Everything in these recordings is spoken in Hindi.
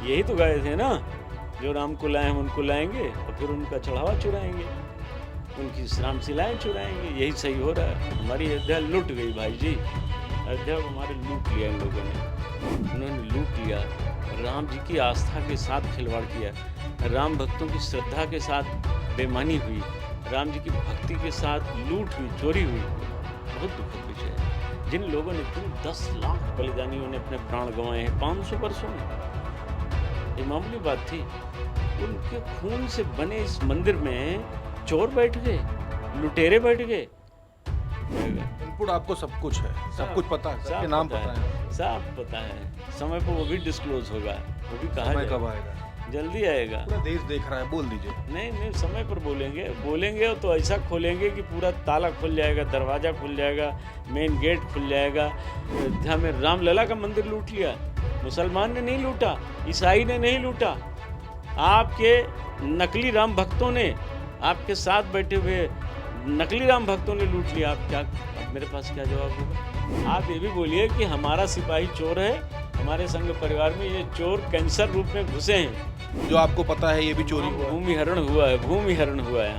यही तो गए थे ना, जो राम को लाए हम उनको लाएंगे और फिर उनका चढ़ावा चुराएंगे, उनकी रामशिलाएं चुराएंगे। यही सही हो रहा है। हमारी अयोध्या लूट गई भाई जी, अयोध्या को हमारे लूट लिया इन लोगों ने। उन्होंने लूट लिया, राम जी की आस्था के साथ खिलवाड़ किया, राम भक्तों की श्रद्धा के साथ बेईमानी हुई, राम जी की भक्ति के साथ लूट हुई, चोरी हुई। बहुत दुखद विषय है। जिन लोगों ने 10 लाख बलिदानियों ने अपने प्राण गंवाए हैं 500 वर्षों में, ये मामूली बात थी। उनके खून से बने इस मंदिर में चोर बैठ गए, लुटेरे बैठ गए। इनपुट आपको सब कुछ है, सब कुछ पता है, सबके नाम पता है, सब पता है। समय पर वो भी डिस्क्लोज होगा, वो भी कहा समय कब आएगा? जल्दी आएगा। पूरा देश देख रहा है, बोल दीजिए। नहीं, समय पर बोलेंगे तो ऐसा खोलेंगे कि पूरा ताला खुल जाएगा, दरवाजा खुल जाएगा, मेन गेट खुल जाएगा। अयोध्या में रामलला का मंदिर लूट लिया, मुसलमान ने नहीं लूटा, ईसाई ने नहीं लूटा, आपके नकली राम भक्तों ने, आपके साथ बैठे हुए नकली राम भक्तों ने लूट लिया। अब मेरे पास क्या जवाब होगा? आप ये भी बोलिए कि हमारा सिपाही चोर है, हमारे संघ परिवार में ये चोर कैंसर रूप में घुसे हैं। जो आपको पता है ये भी चोरी हुआ, भूमिहरण हुआ है।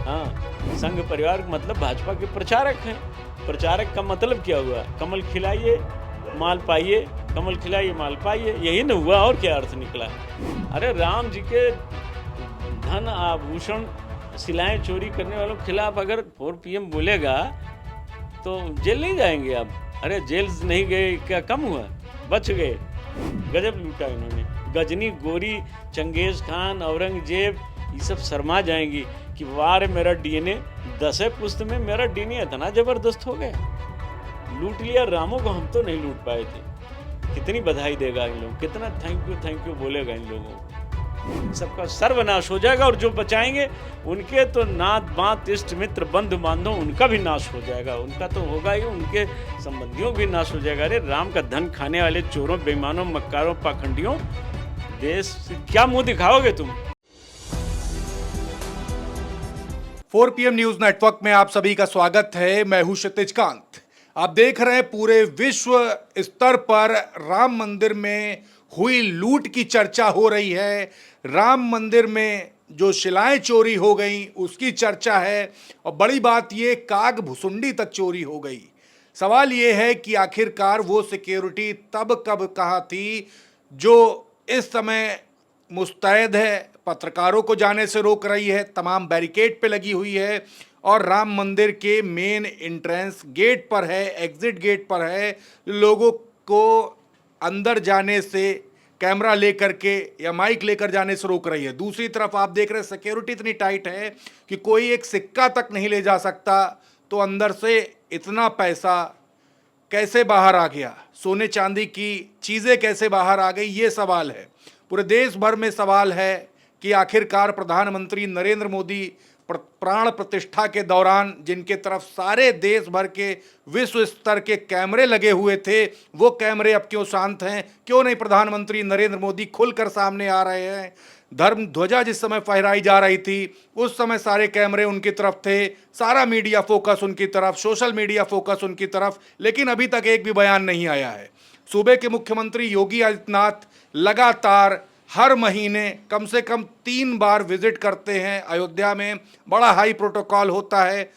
हाँ, संघ परिवार मतलब भाजपा के प्रचारक हैं। प्रचारक का मतलब क्या हुआ? कमल खिलाइए माल पाइए, कमल खिलाइए माल पाइए, यही न हुआ, और क्या अर्थ निकला? अरे राम जी के धन आभूषण शिलाएं चोरी करने वालों के खिलाफ अगर 4 PM बोलेगा तो जेल नहीं जाएंगे आप? अरे जेल नहीं गए, क्या कम हुआ? बच गए। गजब लूटा इन्होंने। गजनी, गोरी, चंगेज खान, औरंगजेब, ये सब शर्मा जाएंगी कि वार मेरा DNA 10 पुस्त में मेरा DNA इतना जबरदस्त हो गया। लूट लिया रामों को, हम तो नहीं लूट पाए थे। कितनी बधाई देगा इन लोग, कितना थैंक यू बोलेगा इन लोगों को। सबका सर्वनाश हो जाएगा, और जो बचाएंगे उनके तो नात बात इष्ट मित्र बंधु बांधव उनका भी नाश हो जाएगा। उनका तो होगा ही, उनके संबंधियों भी नाश हो जाएगा। अरे राम का धन खाने वाले चोरों, बेईमानों, मक्कारों, पाखंडियों, देश से क्या मुंह दिखाओगे तुम? 4 PM न्यूज नेटवर्क में आप सभी का स्वागत है। मैं हूं क्षितिज कांत। आप देख रहे हैं पूरे विश्व स्तर पर राम मंदिर में हुई लूट की चर्चा हो रही है। राम मंदिर में जो शिलाएं चोरी हो गई उसकी चर्चा है, और बड़ी बात ये, काग भुसुंडी तक चोरी हो गई। सवाल ये है कि आखिरकार वो सिक्योरिटी तब कब कहाँ थी जो इस समय मुस्तैद है, पत्रकारों को जाने से रोक रही है, तमाम बैरिकेड पे लगी हुई है, और राम मंदिर के मेन एंट्रेंस गेट पर है, एग्जिट गेट पर है, लोगों को अंदर जाने से कैमरा लेकर के या माइक लेकर जाने से रोक रही है। दूसरी तरफ आप देख रहे हैं सिक्योरिटी इतनी टाइट है कि कोई एक सिक्का तक नहीं ले जा सकता। तो अंदर से इतना पैसा कैसे बाहर आ गया, सोने चांदी की चीज़ें कैसे बाहर आ गई, ये सवाल है। पूरे देश भर में सवाल है कि आखिरकार प्रधानमंत्री नरेंद्र मोदी प्राण प्रतिष्ठा के दौरान जिनके तरफ सारे देश भर के विश्व स्तर के कैमरे लगे हुए थे, वो कैमरे अब क्यों शांत हैं? क्यों नहीं प्रधानमंत्री नरेंद्र मोदी खुलकर सामने आ रहे हैं? धर्म ध्वजा जिस समय फहराई जा रही थी उस समय सारे कैमरे उनकी तरफ थे, सारा मीडिया फोकस उनकी तरफ, सोशल मीडिया फोकस उनकी तरफ, लेकिन अभी तक एक भी बयान नहीं आया है। सूबे के मुख्यमंत्री योगी आदित्यनाथ लगातार हर महीने कम से कम 3 बार विजिट करते हैं अयोध्या में। बड़ा हाई प्रोटोकॉल होता है,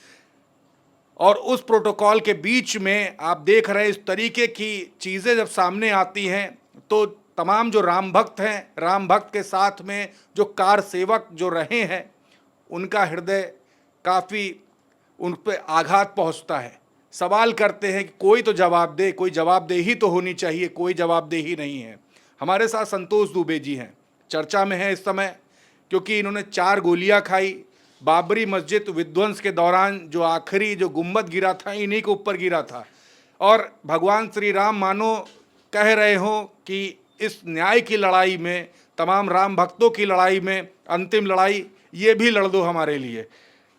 और उस प्रोटोकॉल के बीच में आप देख रहे हैं इस तरीके की चीज़ें जब सामने आती हैं तो तमाम जो राम भक्त हैं, राम भक्त के साथ में जो कार सेवक जो रहे हैं, उनका हृदय काफ़ी उन पर आघात पहुंचता है। सवाल करते हैं कि कोई तो जवाब दे, कोई जवाबदेही तो होनी चाहिए, कोई जवाबदेही नहीं है। हमारे साथ संतोष दुबे जी हैं, चर्चा में है इस समय, क्योंकि इन्होंने 4 गोलियां खाई। बाबरी मस्जिद विध्वंस के दौरान जो आखिरी जो गुम्बद गिरा था, इन्हीं के ऊपर गिरा था, और भगवान श्री राम मानो कह रहे हो कि इस न्याय की लड़ाई में, तमाम राम भक्तों की लड़ाई में, अंतिम लड़ाई ये भी लड़ दो हमारे लिए।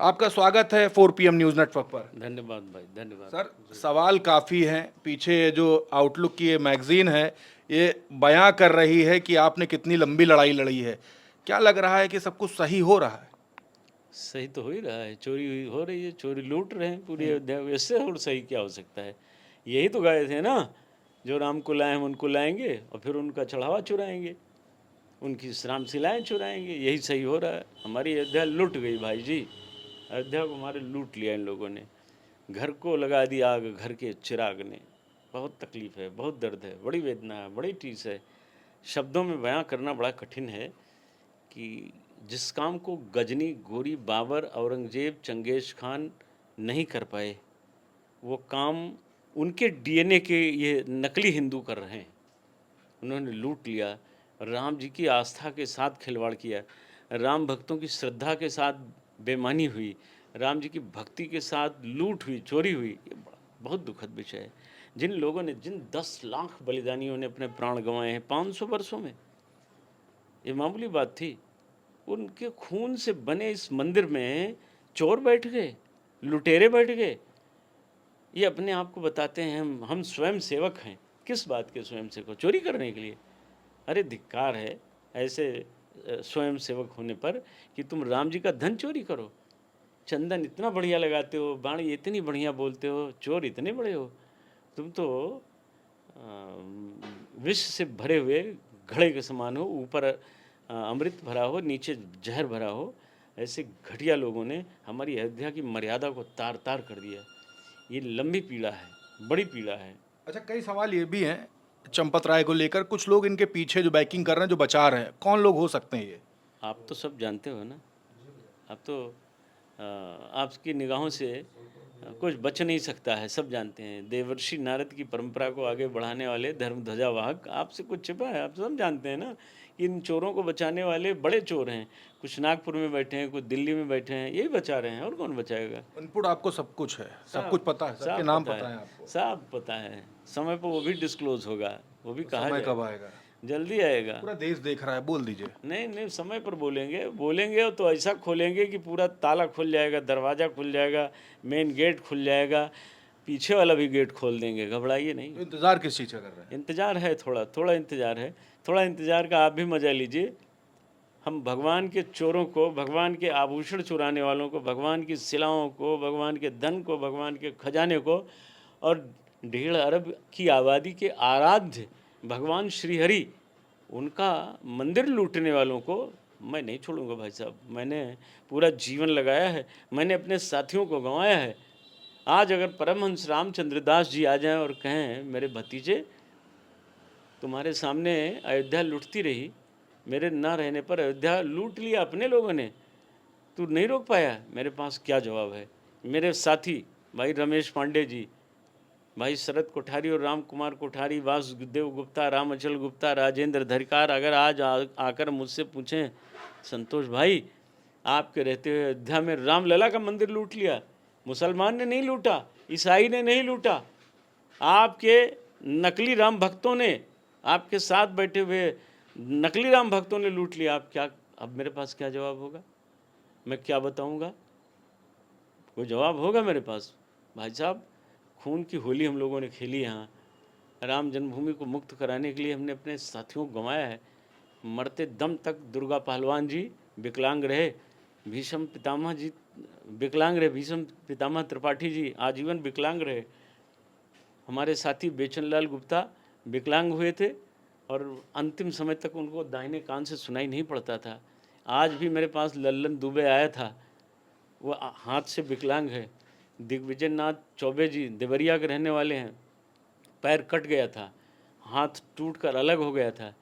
आपका स्वागत है 4 PM न्यूज़ नेटवर्क पर। धन्यवाद भाई, धन्यवाद। सर, सवाल काफ़ी हैं। पीछे जो आउटलुक की ये मैगजीन है, ये बयां कर रही है कि आपने कितनी लंबी लड़ाई लड़ी है। क्या लग रहा है कि सब कुछ सही हो रहा है? सही तो हो ही रहा है, चोरी हो रही है, चोरी लूट रहे हैं पूरी अयोध्या। इससे और सही क्या हो सकता है? यही तो गए थे ना, जो राम को लाए हम उनको लाएंगे और फिर उनका चढ़ावा चुराएंगे। उनकी श्रामशिलाएँ चुराएंगे। यही सही हो रहा है। हमारी अयोध्या लुट गई भाई जी, अयोध्या को हमारे लूट लिया इन लोगों ने। घर को लगा दी आग घर के चिराग ने। बहुत तकलीफ़ है, बहुत दर्द है, बड़ी वेदना है, बड़ी टीस है। शब्दों में बयां करना बड़ा कठिन है कि जिस काम को गजनी, गोरी, बाबर, औरंगजेब, चंगेज़ खान नहीं कर पाए, वो काम उनके डीएनए के ये नकली हिंदू कर रहे हैं। उन्होंने लूट लिया, राम जी की आस्था के साथ खिलवाड़ किया, राम भक्तों की श्रद्धा के साथ बेईमानी हुई, राम जी की भक्ति के साथ लूट हुई, चोरी हुई। ये बहुत दुखद विषय है। जिन लोगों ने, जिन 10 लाख बलिदानियों ने अपने प्राण गंवाए हैं 500 वर्षों में, ये मामूली बात थी। उनके खून से बने इस मंदिर में चोर बैठ गए, लुटेरे बैठ गए। ये अपने आप को बताते हैं हम स्वयं सेवक हैं। किस बात के स्वयं सेवक? चोरी करने के लिए? अरे धिक्कार है ऐसे स्वयं सेवक होने पर कि तुम राम जी का धन चोरी करो। चंदन इतना बढ़िया लगाते हो, वाणी इतनी बढ़िया बोलते हो, चोर इतने बड़े हो। तुम तो विष से भरे हुए घड़े के समान हो, ऊपर अमृत भरा हो, नीचे जहर भरा हो। ऐसे घटिया लोगों ने हमारी अयोध्या की मर्यादा को तार तार कर दिया। ये लंबी पीड़ा है, बड़ी पीड़ा है। अच्छा, कई सवाल ये भी हैं चंपत राय को लेकर, कुछ लोग इनके पीछे जो बैकिंग कर रहे हैं, जो बचा रहे हैं, कौन लोग हो सकते हैं ये? आप तो सब जानते हो ना। आप तो आपकी निगाहों से कुछ बच नहीं सकता है, सब जानते हैं। देवर्षि नारद की परंपरा को आगे बढ़ाने वाले धर्म ध्वजावाहक, आपसे कुछ छिपा है? आप सब जानते हैं ना कि इन चोरों को बचाने वाले बड़े चोर हैं। कुछ नागपुर में बैठे हैं, कुछ दिल्ली में बैठे हैं, यही बचा रहे हैं, और कौन बचाएगा? इनपुट आपको सब कुछ है, सब कुछ पता है, सबके सब नाम पता है आपको। सब पता है। समय पर वो भी डिस्क्लोज होगा, वो भी कहा समय कब जाएगा, आएगा? जल्दी आएगा। पूरा देश देख रहा है, बोल दीजिए। नहीं नहीं, समय पर बोलेंगे तो ऐसा खोलेंगे कि पूरा ताला खुल जाएगा, दरवाज़ा खुल जाएगा, मेन गेट खुल जाएगा, पीछे वाला भी गेट खोल देंगे। घबराइए नहीं। तो इंतजार किस चीज़ का कर रहे हैं? इंतज़ार है, थोड़ा थोड़ा इंतज़ार है। थोड़ा इंतज़ार का आप भी मज़ा लीजिए। हम भगवान के चोरों को, भगवान के आभूषण चुराने वालों को, भगवान की शिलाओं को, भगवान के धन को, भगवान के खजाने को, और 1.5 अरब की आबादी के आराध्य भगवान श्रीहरि, उनका मंदिर लूटने वालों को मैं नहीं छोड़ूंगा भाई साहब। मैंने पूरा जीवन लगाया है, मैंने अपने साथियों को गंवाया है। आज अगर परमहंस रामचंद्र दास जी आ जाएं और कहें, मेरे भतीजे तुम्हारे सामने अयोध्या लूटती रही, मेरे ना रहने पर अयोध्या लूट लिया अपने लोगों ने, तू नहीं रोक पाया, मेरे पास क्या जवाब है? मेरे साथी भाई रमेश पांडे जी, भाई शरद कोठारी और राम कुमार कोठारी, वासुदेव गुप्ता, राम अचल गुप्ता, राजेंद्र धरिकार, अगर आज आकर मुझसे पूछें, संतोष भाई आपके रहते हुए अयोध्या में रामलला का मंदिर लूट लिया, मुसलमान ने नहीं लूटा, ईसाई ने नहीं लूटा, आपके नकली राम भक्तों ने, आपके साथ बैठे हुए नकली राम भक्तों ने लूट लिया, आप क्या, अब मेरे पास क्या जवाब होगा? मैं क्या बताऊंगा? कोई जवाब होगा मेरे पास? भाई साहब, खून की होली हम लोगों ने खेली यहाँ। राम जन्मभूमि को मुक्त कराने के लिए हमने अपने साथियों को गंवाया है। मरते दम तक दुर्गा पहलवान जी विकलांग रहे, भीष्म पितामह जी विकलांग रहे, भीष्म पितामह त्रिपाठी जी आजीवन विकलांग रहे, हमारे साथी बेचनलाल गुप्ता विकलांग हुए थे और अंतिम समय तक उनको दाहिने कान से सुनाई नहीं पड़ता था। आज भी मेरे पास लल्लन दुबे आया था, वो हाथ से विकलांग है। दिग्विजय नाथ चौबे जी देवरिया के रहने वाले हैं, पैर कट गया था, हाथ टूटकर अलग हो गया था।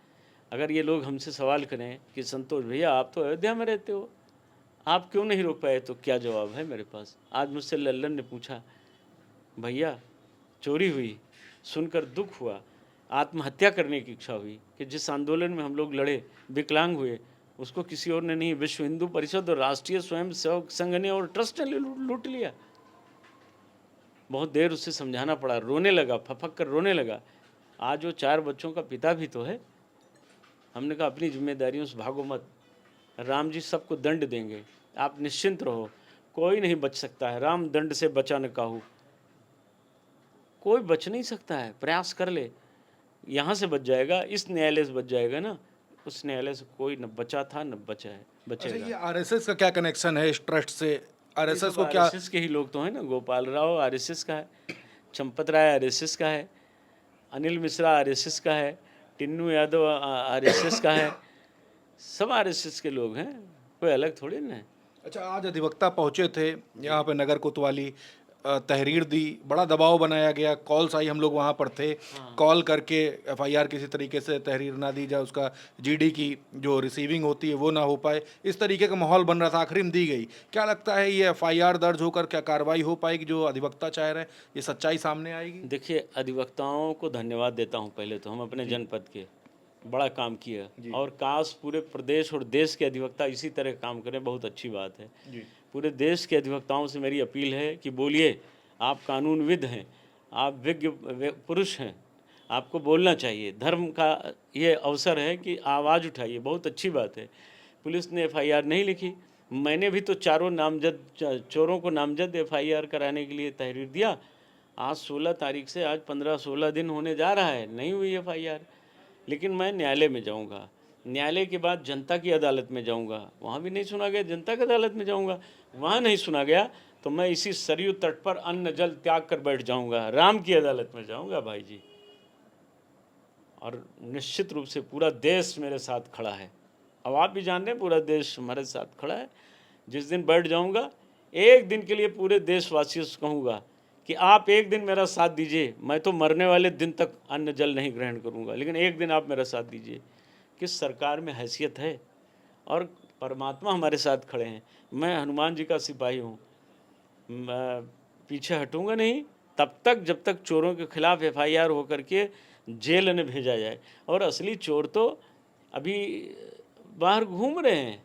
अगर ये लोग हमसे सवाल करें कि संतोष भैया आप तो अयोध्या में रहते हो, आप क्यों नहीं रोक पाए, तो क्या जवाब है मेरे पास? आज मुझसे लल्लन ने पूछा, भैया चोरी हुई, सुनकर दुख हुआ, आत्महत्या करने की इच्छा हुई कि जिस आंदोलन में हम लोग लड़े, विकलांग हुए, उसको किसी और ने नहीं, विश्व हिंदू परिषद और राष्ट्रीय स्वयं सेवक संघ ने और ट्रस्ट ने लूट लिया। बहुत देर उससे समझाना पड़ा, रोने लगा, फपक कर रोने लगा। आज वो 4 बच्चों का पिता भी तो है। हमने कहा अपनी जिम्मेदारियों से भागो मत, राम जी सबको दंड देंगे, आप निश्चिंत रहो, कोई नहीं बच सकता है, राम दंड से बचा न काहू। कोई बच नहीं सकता है, प्रयास कर ले, यहाँ से बच जाएगा, इस न्यायालय से बच जाएगा ना, उस न्यायालय से कोई न बचा था न बचा है, अच्छा, बचेगा। ये आरएसएस का क्या कनेक्शन है इस ट्रस्ट से? आरएसएस को क्या? आरएसएस के ही लोग तो हैं ना। गोपाल राव आरएसएस का है, चंपत राय आरएसएस का है, अनिल मिश्रा आरएसएस का है, टिन्नू यादव आरएसएस का है, सब आरएसएस के लोग हैं, कोई अलग थोड़ी ना है। अच्छा, आज अधिवक्ता पहुंचे थे यहाँ पे नगर कोतवाली, तहरीर दी, बड़ा दबाव बनाया गया, कॉल्स आई, हम लोग वहाँ पर थे, कॉल करके एफआईआर किसी तरीके से तहरीर ना दी जाए, उसका जीडी की जो रिसीविंग होती है वो ना हो पाए, इस तरीके का माहौल बन रहा था, आखिरी में दी गई। क्या लगता है ये एफआईआर दर्ज होकर क्या कार्रवाई हो पाएगी जो अधिवक्ता चाह रहे हैं, ये सच्चाई सामने आएगी? देखिए, अधिवक्ताओं को धन्यवाद देता हूँ पहले तो, हम अपने जनपद के बड़ा काम किया, और काश पूरे प्रदेश और देश के अधिवक्ता इसी तरह काम करें, बहुत अच्छी बात है। पूरे देश के अधिवक्ताओं से मेरी अपील है कि बोलिए, आप कानूनविद हैं, आप विज्ञ पुरुष हैं, आपको बोलना चाहिए। धर्म का ये अवसर है कि आवाज़ उठाइए, बहुत अच्छी बात है। पुलिस ने एफआईआर नहीं लिखी, मैंने भी तो चारों नामजद चोरों को नामजद एफआईआर कराने के लिए तहरीर दिया। आज 16 तारीख से आज 15-16 दिन होने जा रहा है, नहीं हुई एफआईआर। लेकिन मैं न्यायालय में जाऊंगा, न्यायालय के बाद जनता की अदालत में जाऊंगा, वहाँ भी नहीं सुना गया, जनता की अदालत में जाऊंगा, वहाँ नहीं सुना गया तो मैं इसी सरयू तट पर अन्न जल त्याग कर बैठ जाऊंगा, राम की अदालत में जाऊंगा भाई जी। और निश्चित रूप से पूरा देश मेरे साथ खड़ा है, अब आप भी जान रहे हैं पूरा देश हमारे साथ खड़ा है। जिस दिन बैठ जाऊंगा, एक दिन के लिए पूरे देशवासियों से कहूँगा कि आप एक दिन मेरा साथ दीजिए, मैं तो मरने वाले दिन तक अन्न जल नहीं ग्रहण करूंगा, लेकिन एक दिन आप मेरा साथ दीजिए। किस सरकार में हैसियत है, और परमात्मा हमारे साथ खड़े हैं। मैं हनुमान जी का सिपाही हूँ, मैं पीछे हटूंगा नहीं तब तक जब तक चोरों के खिलाफ एफआईआर होकर के जेल में भेजा जाए। और असली चोर तो अभी बाहर घूम रहे हैं,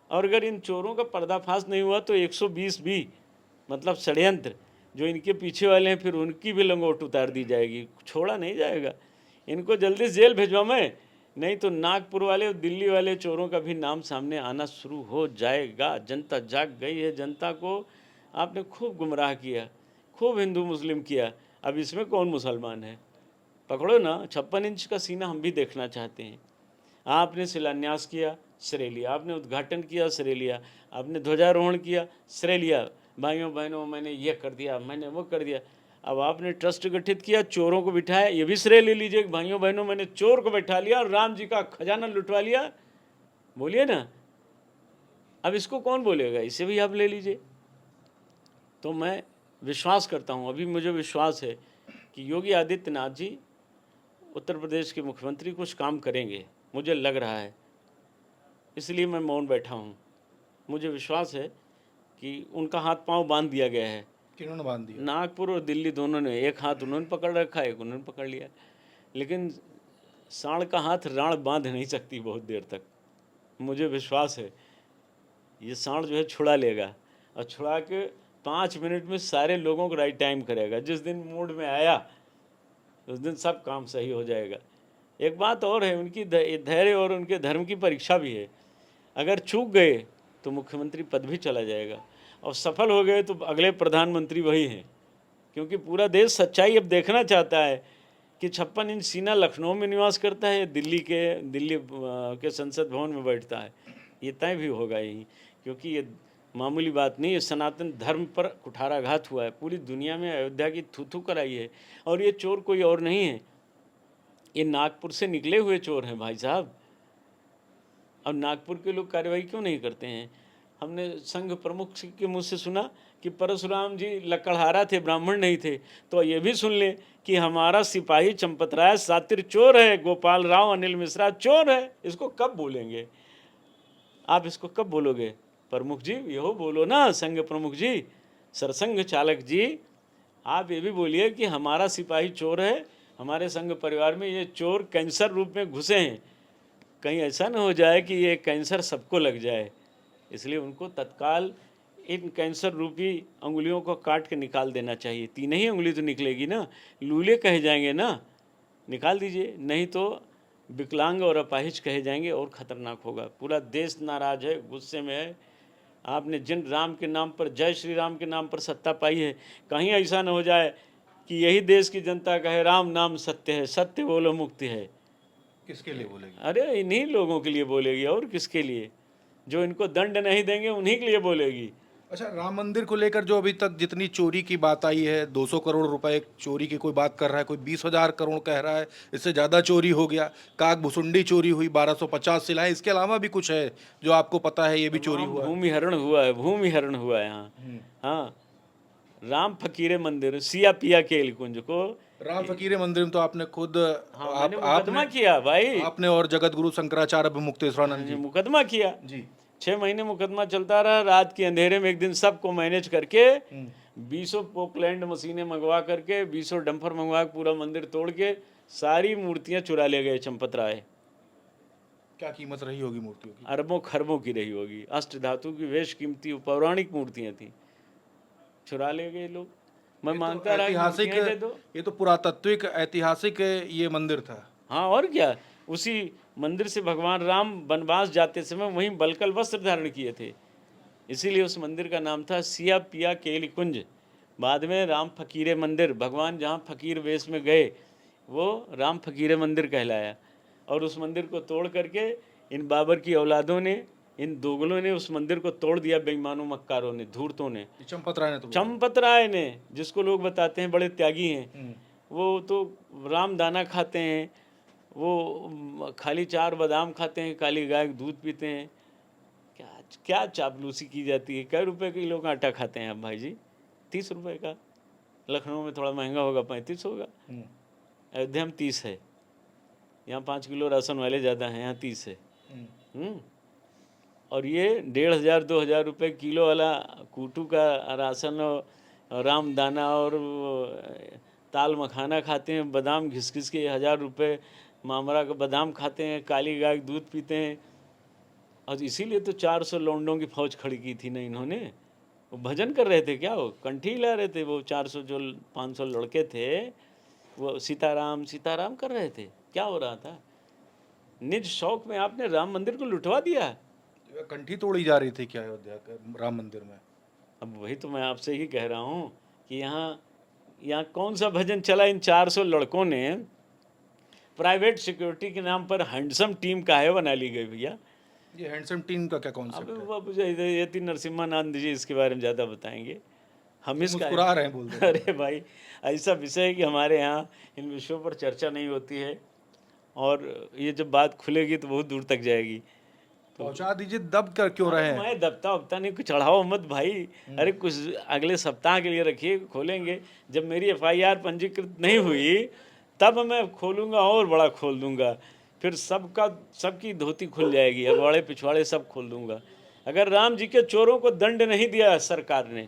और अगर इन चोरों का पर्दाफाश नहीं हुआ तो 120 भी मतलब षड्यंत्र जो इनके पीछे वाले हैं, फिर उनकी भी लंगोट उतार दी जाएगी, छोड़ा नहीं जाएगा। इनको जल्दी जेल भेजवा मैं, नहीं तो नागपुर वाले और दिल्ली वाले चोरों का भी नाम सामने आना शुरू हो जाएगा। जनता जाग गई है, जनता को आपने खूब गुमराह किया, खूब हिंदू मुस्लिम किया, अब इसमें कौन मुसलमान है? पकड़ो ना, 56 इंच का सीना हम भी देखना चाहते हैं। आपने शिलान्यास किया, श्रेय लिया, आपने उद्घाटन किया, श्रेय लिया, आपने ध्वजारोहण किया, श्रेय लिया, भाइयों बहनों मैंने ये कर दिया, मैंने वो कर दिया। अब आपने ट्रस्ट गठित किया, चोरों को बिठाया, ये भी श्रेय ले लीजिए, भाइयों बहनों मैंने चोर को बैठा लिया और राम जी का खजाना लुटवा लिया, बोलिए ना। अब इसको कौन बोलेगा? इसे भी आप ले लीजिए। तो मैं विश्वास करता हूँ, अभी मुझे विश्वास है कि योगी आदित्यनाथ जी उत्तर प्रदेश के मुख्यमंत्री कुछ काम करेंगे, मुझे लग रहा है, इसलिए मैं मौन बैठा हूँ। मुझे विश्वास है कि उनका हाथ पांव बांध दिया गया है। किन्होंने बांध दिया? नागपुर और दिल्ली दोनों ने, एक हाथ उन्होंने पकड़ रखा है, एक उन्होंने पकड़ लिया, लेकिन सांड का हाथ राण बांध नहीं सकती बहुत देर तक। मुझे विश्वास है ये सांड जो है छुड़ा लेगा, और छुड़ा के 5 मिनट में सारे लोगों को राइट टाइम करेगा। जिस दिन मूड में आया उस दिन सब काम सही हो जाएगा। एक बात और है, उनकी धैर्य और उनके धर्म की परीक्षा भी है। अगर चूक गए तो मुख्यमंत्री पद भी चला जाएगा, और सफल हो गए तो अगले प्रधानमंत्री वही हैं, क्योंकि पूरा देश सच्चाई अब देखना चाहता है कि 56 इंच सीना लखनऊ में निवास करता है, दिल्ली के संसद भवन में बैठता है। ये तय भी होगा यही, क्योंकि ये मामूली बात नहीं है। सनातन धर्म पर कुठाराघात हुआ है, पूरी दुनिया में अयोध्या की थू कराई है, और ये चोर कोई और नहीं है, ये नागपुर से निकले हुए चोर हैं भाई साहब। अब नागपुर के लोग कार्रवाई क्यों नहीं करते हैं? हमने संघ प्रमुख के मुँह से सुना कि परशुराम जी लकड़हारा थे, ब्राह्मण नहीं थे। तो ये भी सुन ले कि हमारा सिपाही चंपतराय सातिर चोर है, गोपाल राव अनिल मिश्रा चोर है। इसको कब बोलेंगे आप? इसको कब बोलोगे प्रमुख जी? यहो बोलो ना संघ प्रमुख जी, सरसंघ चालक जी, आप ये भी बोलिए कि हमारा सिपाही चोर है, हमारे संघ परिवार में ये चोर कैंसर रूप में घुसे हैं, कहीं ऐसा ना हो जाए कि ये कैंसर सबको लग जाए। इसलिए उनको तत्काल इन कैंसर रूपी अंगुलियों को काट के निकाल देना चाहिए। 3 ही उंगली तो निकलेगी ना, लूले कहे जाएंगे ना, निकाल दीजिए, नहीं तो विकलांग और अपाहिज कहे जाएंगे और ख़तरनाक होगा। पूरा देश नाराज है, गुस्से में है। आपने जिन राम के नाम पर, जय श्री राम के नाम पर सत्ता पाई है, कहीं ऐसा न हो जाए कि यही देश की जनता कहे राम नाम सत्य है, सत्य बोलो मुक्ति है। किसके लिए बोलेगी? अरे इन्हीं लोगों के लिए बोलेगी, और किसके लिए? जो इनको दंड नहीं देंगे उन्हीं के लिए बोलेगी। अच्छा, राम मंदिर को लेकर जो अभी तक जितनी चोरी की बात आई है, 200 करोड़ रुपए चोरी की कोई बात कर रहा है, कोई 20,000 करोड़ कह रहा है, इससे ज़्यादा चोरी हो गया। काग भुसुंडी चोरी हुई, 1250 शिलाएं, इसके अलावा भी कुछ है जो आपको पता है ये भी चोरी तमाम हुआ है? भूमिहरण हुआ है, भूमिहरण हुआ है यहाँ। हाँ, राम फकीरे मंदिर सिया पिया केल कुंज को, राम फकीरे मंदिर में तो आपने खुद हाँ मैंने आपने मुकदमा किया भाई। आपने और जगत गुरु शंकराचार्य मुक्तेश्वरानंद मैंने जी मुकदमा किया, जी 6 महीने मुकदमा चलता रहा। रात के अंधेरे में एक दिन सबको मैनेज करके 20 पोकलैंड मशीनें मंगवा करके 20 डंपर मंगवा के पूरा मंदिर तोड़ के सारी मूर्तियां चुरा ले गए चंपत राय। क्या कीमत रही होगी मूर्तियों की? अरबों खरबों की रही होगी, अष्ट धातु की बेश कीमती पौराणिक मूर्तियां थी, चुरा ले गए लोग। मैं ये तो मांगता रहा कि ऐतिहासिक, मूर्तियां दे दो। ये तो पुरातात्विक ऐतिहासिक ये मंदिर था। हाँ और क्या, उसी मंदिर से भगवान राम वनवास जाते समय वहीं बलकल वस्त्र धारण किए थे, इसीलिए उस मंदिर का नाम था सिया पिया केली कुंज। बाद में राम फकीरे मंदिर, भगवान जहाँ फकीर वेश में गए वो राम फकीरे मंदिर कहलाया। और उस मंदिर को तोड़ करके इन बाबर की औलादों ने, इन दोगलों ने उस मंदिर को तोड़ दिया, बेईमानों मक्कारों ने, धूर्तों ने। ये चंपत राय ने तो चंपत राय ने, जिसको लोग बताते हैं बड़े त्यागी हैं, वो तो राम दाना खाते हैं, वो खाली 4 बादाम खाते हैं, काली गाय का दूध पीते हैं। क्या क्या चापलूसी की जाती है। कै रुपए किलो का आटा खाते हैं आप भाई जी? 30 रुपए का। लखनऊ में थोड़ा महंगा होगा, 35 होगा। अयोध्या में 30 है। यहाँ 5 किलो राशन वाले ज़्यादा हैं, यहाँ 30 है। और ये 1,500 2,000 रुपये किलो वाला कूटू का राशन और राम दाना और ताल मखाना खाते हैं, बादाम घिस घिस के 1,000 रुपये मामरा का बादाम खाते हैं, काली गाय का दूध पीते हैं। और इसीलिए तो 400 लौंडों की फौज खड़ी की थी ना इन्होंने। वो भजन कर रहे थे क्या, वो कंठी हिला रहे थे। वो 400 जो 500 लड़के थे वो सीताराम सीताराम कर रहे थे। क्या हो रहा था? निज शौक में आपने राम मंदिर को लुटवा दिया। कंठी तोड़ी जा रही थी क्या अयोध्या के राम मंदिर में? अब वही तो मैं आपसे ही कह रहा हूँ कि यहाँ कौन सा भजन चला। इन 400 लड़कों ने प्राइवेट सिक्योरिटी के नाम पर हैंडसम टीम काहे बना ली गई भैया? ये हैंडसम टीम का क्या कॉन्सेप्ट है? अब यति नरसिम्हानंद जी इसके बारे में ज़्यादा बताएंगे। हम इसका मुस्कुरा रहे हैं बोलते हैं। अरे भाई, ऐसा विषय है कि हमारे यहाँ इन विषयों पर चर्चा नहीं होती है, और ये जब बात खुलेगी तो बहुत दूर तक जाएगी। पहुंचा दीजिए, दब कर क्यों रहे हैं? मैं दबता उबता नहीं, कुछ चढ़ाओ मत भाई। अरे कुछ अगले सप्ताह के लिए रखिए, खोलेंगे। जब मेरी FIR पंजीकृत नहीं हुई तब मैं खोलूँगा, और बड़ा खोल दूँगा। फिर सबकी धोती खुल जाएगी, अगवाड़े पिछवाड़े सब खोल दूँगा। अगर राम जी के चोरों को दंड नहीं दिया सरकार ने,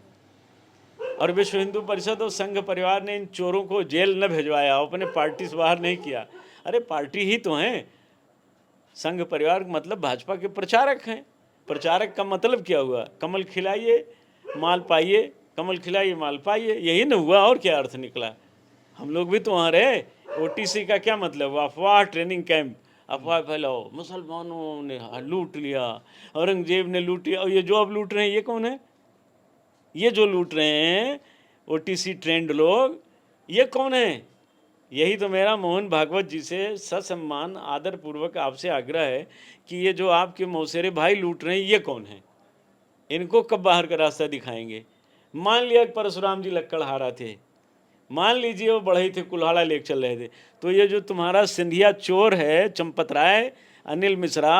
और विश्व हिंदू परिषद और संघ परिवार ने इन चोरों को जेल न भिजवाया, अपने पार्टी से बाहर नहीं किया। अरे पार्टी ही तो हैं। संघ परिवार का मतलब भाजपा के प्रचारक हैं। प्रचारक का मतलब क्या हुआ? कमल खिलाइए माल पाइए, कमल खिलाइए माल पाइए, यही न हुआ। और क्या अर्थ निकला? हम लोग भी तो वहाँ रहे। OTC का क्या मतलब? अफवाह ट्रेनिंग कैंप, अफवाह फैलाओ, मुसलमानों ने लूट लिया, औरंगजेब ने लूट लिया। और ये जो अब लूट रहे हैं ये कौन है? ये जो लूट रहे हैं OTC ट्रेंड लोग, ये कौन है? यही तो मेरा मोहन भागवत जी से ससम्मान आदर पूर्वक आपसे आग्रह है कि ये जो आपके मौसेरे भाई लूट रहे हैं ये कौन है? इनको कब बाहर का रास्ता दिखाएंगे? मान लिया परशुराम जी लक्कड़हारा थे, मान लीजिए वो बढ़ई थे, कुल्हाड़ा लेके चल रहे थे, तो ये जो तुम्हारा सिंधिया चोर है चंपत राय, अनिल मिश्रा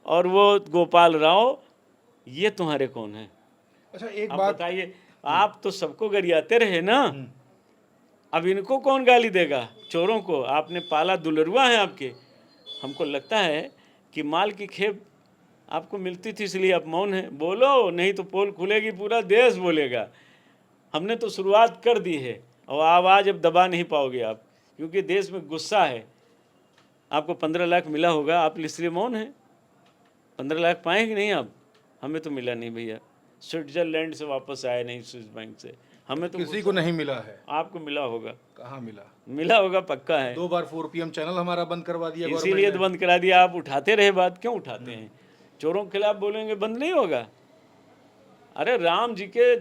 और वो गोपाल राव, ये तुम्हारे कौन है? अच्छा एक आप बात बताइए। आप तो सबको गरियाते रहे ना, अब इनको कौन गाली देगा? चोरों को आपने पाला, दुलरुआ है आपके। हमको लगता है कि माल की खेप आपको मिलती थी इसलिए आप मौन हैं। बोलो, नहीं तो पोल खुलेगी, पूरा देश बोलेगा। हमने तो शुरुआत कर दी है, और आवाज़ अब दबा नहीं पाओगे आप, क्योंकि देश में गुस्सा है। आपको 15 लाख मिला होगा, आप इसलिए मौन हैं। 15 लाख पाएंगे नहीं आप? हमें तो मिला नहीं भैया, स्विट्जरलैंड से वापस आए नहीं, स्विस बैंक से। हमें तो किसी को नहीं मिला है। आपको मिला होगा। कहाँ मिला? मिला होगा, पक्का है। 2 बार 4 PM चैनल हमारा बंद करवा दिया इसीलिए तो बंद करा दिया। आप उठाते रहे बात, क्यों उठाते हैं? चोरों के खिलाफ बोलेंगे बंद नहीं होगा। अरे राम जी के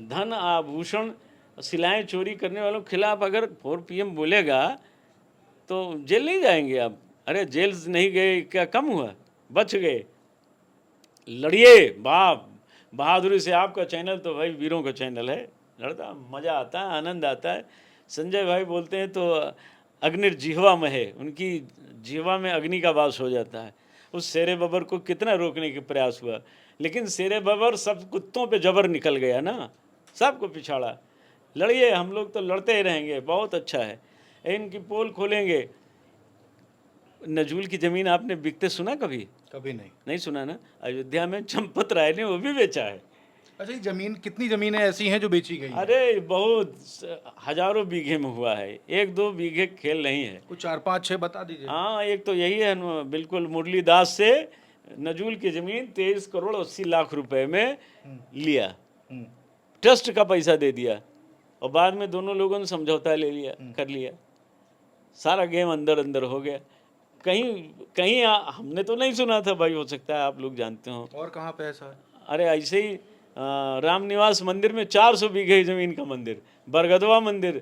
धन आभूषण शिलाएं चोरी करने वालों के खिलाफ अगर 4 PM बोलेगा तो जेल नहीं जाएंगे आप? अरे जेल नहीं गए क्या कम हुआ? बच गए। लड़िए बाप, बहादुरी से आपका चैनल तो भाई वीरों का चैनल है, लड़ता मज़ा आता है, आनंद आता है। संजय भाई बोलते हैं तो अग्निर्जिह्वा में है, उनकी जिह्वा में अग्नि का वास हो जाता है। उस शेरे बबर को कितना रोकने के प्रयास हुआ, लेकिन शेरे बबर सब कुत्तों पे जबर निकल गया ना, सबको पिछाड़ा। लड़िए, हम लोग तो लड़ते ही रहेंगे, बहुत अच्छा है। इनकी पोल खोलेंगे। नजूल की ज़मीन आपने बिकते सुना कभी? कभी नहीं। नहीं सुना ना। अयोध्या में चंपत राय ने वो भी बेचा है। अच्छा, ये जमीन, कितनी जमीनें ऐसी हैं जो बेची गई हैं? अरे बहुत, हजारों बीघे में हुआ है, 1-2 बीघे खेल नहीं है। कुछ 4, 5, 6 बता दीजिए। हाँ, एक तो यही है बिल्कुल, मुरलीदास से नजूल की ज़मीन 23 करोड़ 80 लाख रुपए में लिया, हम्म, ट्रस्ट का पैसा दे दिया, और बाद में दोनों लोगों ने समझौता ले लिया, कर लिया। सारा गेम अंदर अंदर हो गया। कहीं कहीं हमने तो नहीं सुना था भाई, हो सकता है आप लोग जानते हो। और कहाँ पे ऐसा है? अरे ऐसे ही रामनिवास मंदिर में 400 बीघे ज़मीन का मंदिर, बरगदवा मंदिर,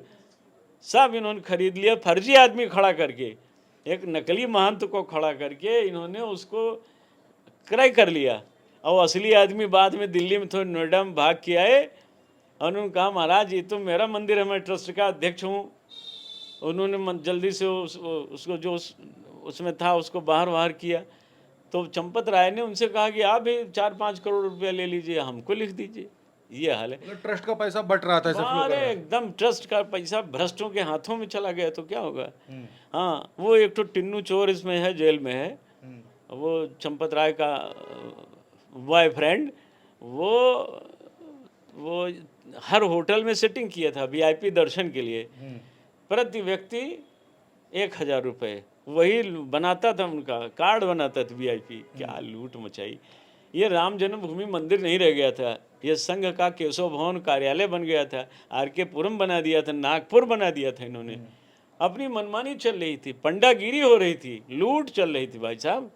सब इन्होंने खरीद लिया, फर्जी आदमी खड़ा करके, एक नकली महंत को खड़ा करके इन्होंने उसको क्रय कर लिया। और असली आदमी बाद में दिल्ली में थोड़े नोएडा में भाग के आए, और उन्होंने कहा महाराज ये तो मेरा मंदिर है, मैं ट्रस्ट का अध्यक्ष हूँ। उन्होंने जल्दी से उसको जो उसमें था उसको बाहर किया। तो चंपत राय ने उनसे कहा कि आप भी 4-5 करोड़ रुपया ले लीजिए, हमको लिख दीजिए। ये हाल है। मतलब ट्रस्ट का पैसा बट रहा था, ऐसे फ्लो कर अरे रहा था। एकदम ट्रस्ट का पैसा भ्रष्टों के हाथों में चला गया तो क्या होगा। हाँ, वो एक तो टिन्नू चोर इसमें है, जेल में है, वो चंपत राय का बॉयफ्रेंड, वो हर होटल में सेटिंग किया था वीआईपी दर्शन के लिए, प्रति व्यक्ति 1,000 रुपये वही बनाता था, उनका कार्ड बनाता था वीआईपी। क्या लूट मचाई। ये राम जन्मभूमि मंदिर नहीं रह गया था, ये संघ का केशव भवन कार्यालय बन गया था, आरके पुरम बना दिया था, नागपुर बना दिया था इन्होंने। अपनी मनमानी चल रही थी, पंडागिरी हो रही थी, लूट चल रही थी भाई साहब।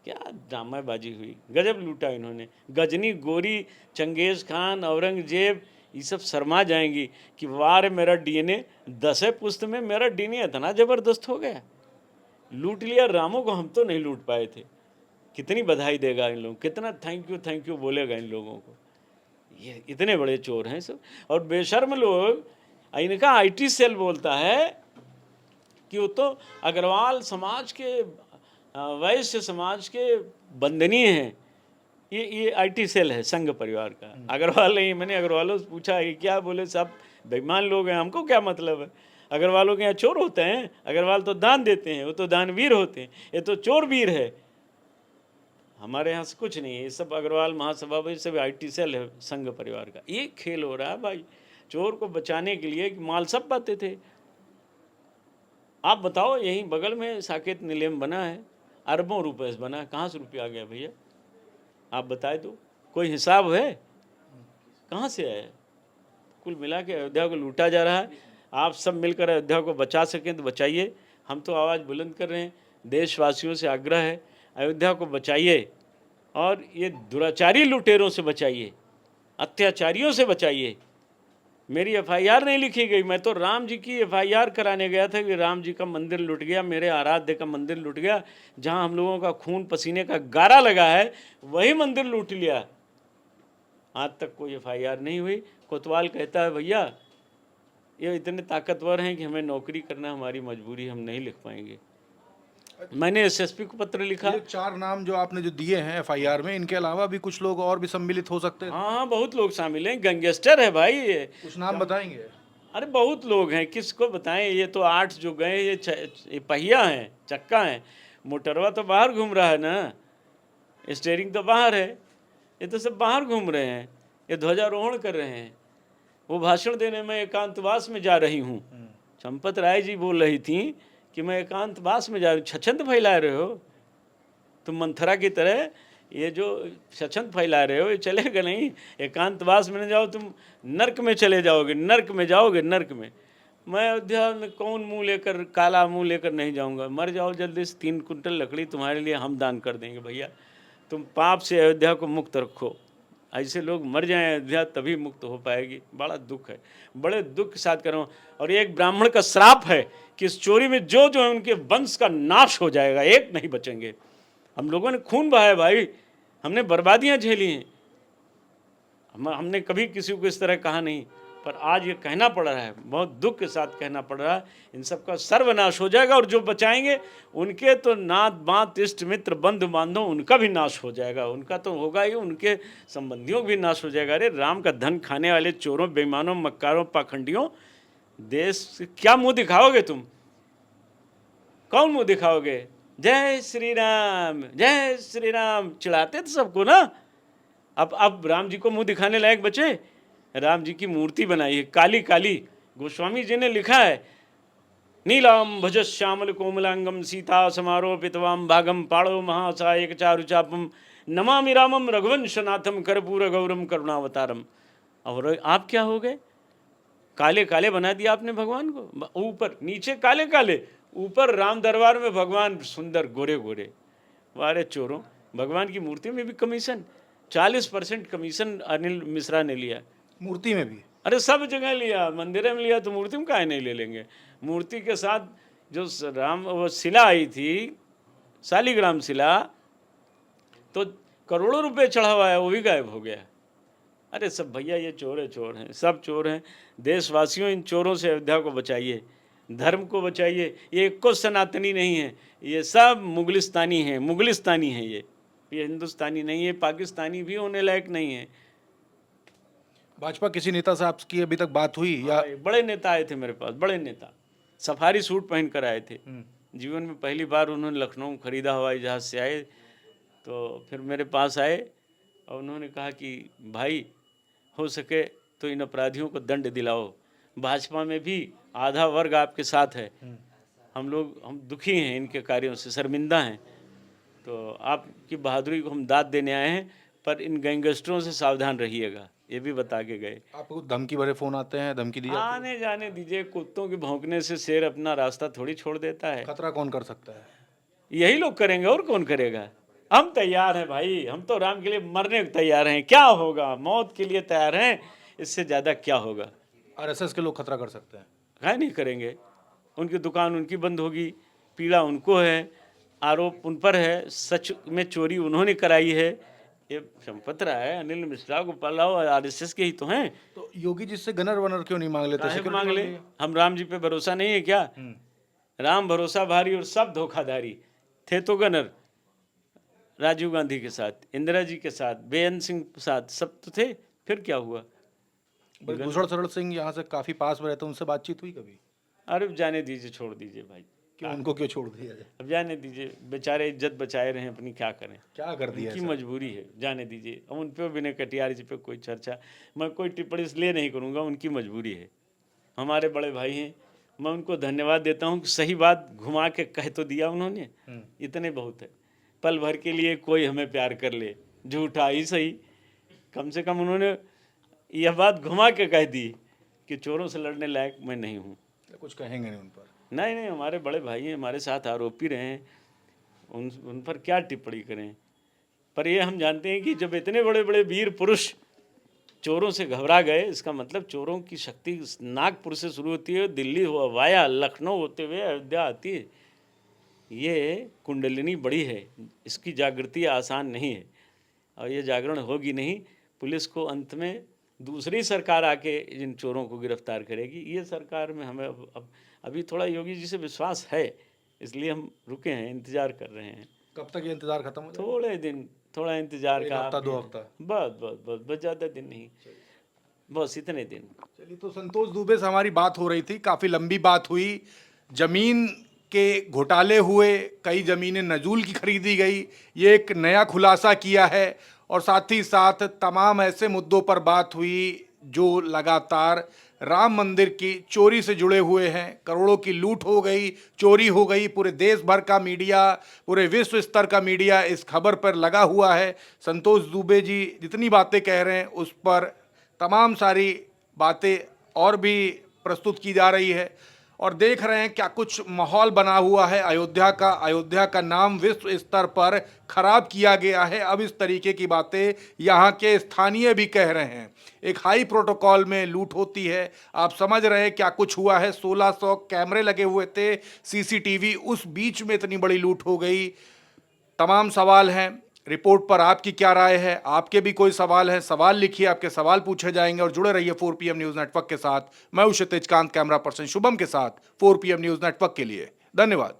क्या ड्रामाबाजी हुई, गजब लूटा इन्होंने। गजनी, गोरी, चंगेज खान, औरंगजेब, ये सब शर्मा जाएंगी कि वार मेरा डीएनए, 10 पुश्त में मेरा डीएनए इतना ज़बरदस्त हो गया। लूट लिया रामों को, हम तो नहीं लूट पाए थे। कितनी बधाई देगा इन लोगों, कितना थैंक यू बोलेगा इन लोगों को। ये इतने बड़े चोर हैं सब। और बेशर्म लोग, इनका आईटी सेल बोलता है कि वो तो अग्रवाल समाज के, वैश्य समाज के बंदनीय हैं। ये आईटी सेल है संघ परिवार का, अग्रवाल नहीं। मैंने अग्रवालों से पूछा कि क्या, बोले सब बेईमान लोग हैं, हमको क्या मतलब है। अग्रवालों के यहाँ चोर होते हैं? अग्रवाल तो दान देते हैं, वो तो दानवीर होते हैं, ये तो चोर वीर है। हमारे यहाँ से कुछ नहीं है, ये सब अग्रवाल महासभा भाई सब आईटी सेल है संघ परिवार का। ये खेल हो रहा है भाई, चोर को बचाने के लिए माल सब पाते थे। आप बताओ, यहीं बगल में साकेत निलम बना है, अरबों रुपए से बना है, कहाँ से रुपया आ गया भैया? आप बताए तो, कोई हिसाब है? कहाँ से आया? कुल मिला के अयोध्या को लूटा जा रहा है। आप सब मिलकर अयोध्या को बचा सकें तो बचाइए। हम तो आवाज़ बुलंद कर रहे हैं, देशवासियों से आग्रह है, अयोध्या को बचाइए, और ये दुराचारी लुटेरों से बचाइए, अत्याचारियों से बचाइए। मेरी एफआईआर नहीं लिखी गई, मैं तो राम जी की एफआईआर कराने गया था कि राम जी का मंदिर लुट गया, मेरे आराध्य का मंदिर लुट गया, जहां हम लोगों का खून पसीने का गारा लगा है, वही मंदिर लूट लिया। आज तक कोई एफआईआर नहीं हुई। कोतवाल कहता है भैया ये इतने ताकतवर हैं कि हमें नौकरी करना हमारी मजबूरी, हम नहीं लिख पाएंगे। मैंने एसएसपी को पत्र लिखा। ये 4 नाम जो आपने जो दिए हैं एफआईआर में, इनके अलावा भी कुछ लोग और भी सम्मिलित हो सकते हैं? हाँ, बहुत लोग शामिल हैं, गैंगस्टर है भाई ये। कुछ नाम बताएंगे? अरे बहुत लोग हैं, किसको बताएं। ये तो 8 जो गए, ये पहिया हैं, चक्का हैं। मोटरवा तो बाहर घूम रहा है ना, स्टीयरिंग तो बाहर है, ये तो सब बाहर घूम रहे हैं, ये ध्वजारोहण कर रहे हैं। वो भाषण देने में एकांतवास में जा रही हूँ, चंपत राय जी बोल रही थी कि मैं एकांतवास में जा रही हूँ। छछंद फैला रहे हो तुम मंथरा की तरह, ये जो छछंद फैला रहे हो ये चलेगा नहीं। एकांतवास में न जाओ, तुम नर्क में चले जाओगे, नर्क में जाओगे, नर्क में। मैं अयोध्या में कौन मुंह लेकर, काला मुंह लेकर नहीं जाऊंगा। मर जाओ जल्दी से, 3 कुंटल लकड़ी तुम्हारे लिए हम दान कर देंगे भैया। तुम पाप से अयोध्या को मुक्त रखो। ऐसे लोग मर जाएं अयोध्या, तभी मुक्त हो पाएगी। बड़ा दुख है, बड़े दुख के साथ कर रहा हूँ। और एक ब्राह्मण का श्राप है कि इस चोरी में जो जो है उनके वंश का नाश हो जाएगा, एक नहीं बचेंगे। हम लोगों ने खून बहाया भाई, हमने बर्बादियां झेली हैं। हमने कभी किसी को इस तरह कहा नहीं, पर आज ये कहना पड़ रहा है, बहुत दुख के साथ कहना पड़ रहा है। इन सब का सर्वनाश हो जाएगा, और जो बचाएंगे उनके तो नात बात इष्ट मित्र बंधु बांधव उनका भी नाश हो जाएगा, उनका तो होगा ही, उनके संबंधियों का भी नाश हो जाएगा। अरे राम का धन खाने वाले चोरों, बेईमानों, मक्कारों, पाखंडियों, देश से क्या मुंह दिखाओगे तुम? कौन मुंह दिखाओगे? जय श्री राम, जय श्री राम चिढ़ाते थे सबको ना। अब राम जी को मुंह दिखाने लायक बचे? राम जी की मूर्ति बनाई है काली काली। गोस्वामी जी ने लिखा है, नीलाम भज श्यामल कोमलांगम सीता समारोपितवाम भागम पाड़ो महासायक चारुचापम नमामि रामम रघुवंशनाथम कर्पूर गौरम करुणावतारम। और आप क्या हो गए? काले काले बना दिया आपने भगवान को, ऊपर नीचे काले काले, ऊपर राम दरबार में भगवान सुंदर गोरे गोरे। वारे चोरों, भगवान की मूर्ति में भी कमीशन, 40% कमीशन अनिल मिश्रा ने लिया। मूर्ति में भी? अरे सब जगह लिया, मंदिर में लिया तो मूर्ति में काहे नहीं ले लेंगे? मूर्ति के साथ जो राम वो शिला आई थी, शालिग्राम शिला, तो करोड़ों रुपए चढ़ा हुआ है, वो भी गायब हो गया। अरे सब भैया ये चोर है, चोर हैं, सब चोर हैं। देशवासियों, इन चोरों से अयोध्या को बचाइए, धर्म को बचाइए। ये एक को सनातनी नहीं है, ये सब मुगलिस्तानी हैं, मुगलिस्तानी हैं। ये हिंदुस्तानी नहीं है, पाकिस्तानी भी होने लायक नहीं है। भाजपा किसी नेता से आपकी अभी तक बात हुई या? बड़े नेता आए थे मेरे पास, बड़े नेता सफारी सूट पहन कर आए थे। जीवन में पहली बार उन्होंने लखनऊ खरीदा, हवाई जहाज़ से आए, तो फिर मेरे पास आए और उन्होंने कहा कि भाई हो सके तो इन अपराधियों को दंड दिलाओ। भाजपा में भी आधा वर्ग आपके साथ है, हम दुखी हैं इनके कार्यों से, शर्मिंदा हैं, तो आपकी बहादुरी को हम दाद देने आए हैं, पर इन गैंगस्टरों से सावधान रहिएगा, ये भी बता के गए। आपको धमकी भरे फोन आते हैं, धमकी दी जाती है? आने जाने दीजिए, कुत्तों के भौंकने से शेर अपना रास्ता थोड़ी छोड़ देता है। खतरा कौन कर सकता है? यही लोग करेंगे, और कौन करेगा? हम तैयार हैं भाई, हम तो राम के लिए मरने को तैयार हैं। क्या होगा? मौत के लिए तैयार हैं, इससे ज़्यादा क्या होगा? आरएसएस के लोग खतरा कर सकते हैं? काहे नहीं करेंगे? उनकी दुकान उनकी बंद होगी, पीड़ा उनको है, आरोप उन पर है, सच में चोरी उन्होंने कराई है। ये संपत रहा है अनिल मिश्रा को पलाओ, आरएसएस के ही तो हैं। तो योगी जी से गनर वनर क्यों नहीं मांग लेते? काहे सिक्योरिटी मांग ले? मांग लिए? हम राम जी पे भरोसा नहीं है क्या? राम भरोसा भारी और सब धोखाधारी थे। तो गनर राजीव गांधी के साथ, इंदिरा जी के साथ, बेअंत सिंह के साथ, सब तो थे। फिर क्या हुआ? भूषण शरण सिंह यहाँ से काफी पास में रहते, उनसे बातचीत हुई कभी? अरे जाने दीजिए, छोड़ दीजिए भाई। क्यों, उनको क्यों छोड़ दिया जाए? अब जाने दीजिए, बेचारे इज्जत बचाए रहे अपनी, क्या करें? क्या कर दिया? उनकी मजबूरी है, जाने दीजिए। अब उन पर विनय कटियार जी पे कोई चर्चा, मैं कोई टिप्पणी इसलिए नहीं करूँगा, उनकी मजबूरी है। हमारे बड़े भाई हैं, मैं उनको धन्यवाद देता हूँ कि सही बात घुमा के कह तो दिया उन्होंने, इतने बहुत है। पल भर के लिए कोई हमें प्यार कर ले, झूठा ही सही, कम से कम उन्होंने यह बात घुमा के कह दी कि चोरों से लड़ने लायक मैं नहीं हूँ। कुछ कहेंगे नहीं उन पर? नहीं, हमारे बड़े भाई हैं, हमारे साथ आरोपी रहे हैं, उन पर क्या टिप्पणी करें? पर ये हम जानते हैं कि जब इतने बड़े बड़े वीर पुरुष चोरों से घबरा गए, इसका मतलब चोरों की शक्ति नागपुर से शुरू होती है, दिल्ली हो वाया लखनऊ होते हुए अयोध्या आती है। ये कुंडलिनी बड़ी है, इसकी जागृति आसान नहीं है, और ये जागरण होगी नहीं। पुलिस को अंत में दूसरी सरकार आके इन चोरों को गिरफ्तार करेगी। ये सरकार में हमें अभी थोड़ा योगी जी से विश्वास है, इसलिए हम रुके हैं, इंतजार कर रहे हैं। कब तक ये इंतजार खत्म हो जाएगा? थोड़े दिन, थोड़ा इंतजार का, हफ्ता 2 हफ्ता? बस ज़्यादा दिन नहीं, बस इतने दिन। चलिए, तो संतोष दुबे से हमारी बात हो रही थी, काफ़ी लंबी बात हुई, जमीन के घोटाले हुए, कई ज़मीनें नजूल की खरीदी गई, ये एक नया खुलासा किया है, और साथ ही साथ तमाम ऐसे मुद्दों पर बात हुई जो लगातार राम मंदिर की चोरी से जुड़े हुए हैं। करोड़ों की लूट हो गई, चोरी हो गई, पूरे देश भर का मीडिया, पूरे विश्व स्तर का मीडिया इस खबर पर लगा हुआ है। संतोष दुबे जी जितनी बातें कह रहे हैं उस पर तमाम सारी बातें और भी प्रस्तुत की जा रही है, और देख रहे हैं क्या कुछ माहौल बना हुआ है अयोध्या का नाम विश्व स्तर पर खराब किया गया है। अब इस तरीके की बातें यहाँ के स्थानीय भी कह रहे हैं। एक हाई प्रोटोकॉल में लूट होती है, आप समझ रहे हैं क्या कुछ हुआ है। 1600 कैमरे लगे हुए थे, सीसीटीवी, उस बीच में इतनी बड़ी लूट हो गई। तमाम सवाल हैं। रिपोर्ट पर आपकी क्या राय है? आपके भी कोई सवाल है? सवाल लिखिए, आपके सवाल पूछे जाएंगे। और जुड़े रहिए 4 PM न्यूज नेटवर्क के साथ। मैं हूं क्षितिज कांत, कैमरा पर्सन शुभम के साथ 4 PM न्यूज नेटवर्क के लिए। धन्यवाद।